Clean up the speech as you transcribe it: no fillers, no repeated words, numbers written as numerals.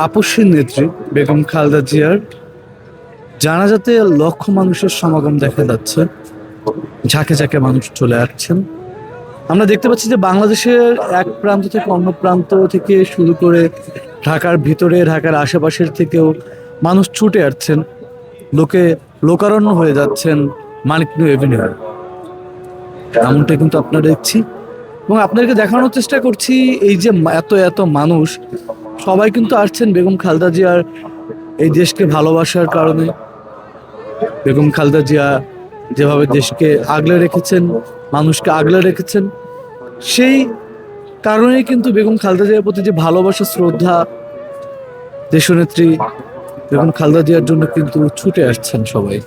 আপসীর নেত্রী বেগম খালেদা জিয়ার জানাজাতে লক্ষ মানুষের সমাগম দেখা যাচ্ছে। ঝাঁকে ঝাঁকে মানুষ চলে আসছেন। আমরা দেখতে পাচ্ছি যে বাংলাদেশের এক প্রান্ত থেকে অন্য প্রান্ত থেকে শুরু করে ঢাকার ভিতরে, ঢাকার আশেপাশের থেকেও মানুষ ছুটে আসছেন। লোকারণ্য হয়ে যাচ্ছেন মানিক মিয়া এভিনিউ। এমনটাই কিন্তু আপনারা দেখছি এবং আপনাদেরকে দেখানোর চেষ্টা করছি। এই যে এত এত মানুষ, সবাই কিন্তু আসছেন বেগম খালেদা জিয়ার এই দেশকে ভালোবাসার কারণে। বেগম খালেদা জিয়া যেভাবে দেশকে আগলে রেখেছেন, মানুষকে আগলে রেখেছেন, সেই কারণেই কিন্তু বেগম খালেদা জিয়ার প্রতি যে ভালোবাসা, শ্রদ্ধা, দেশনেত্রী বেগম খালেদা জিয়ার জন্য কিন্তু ছুটে আসছেন সবাই।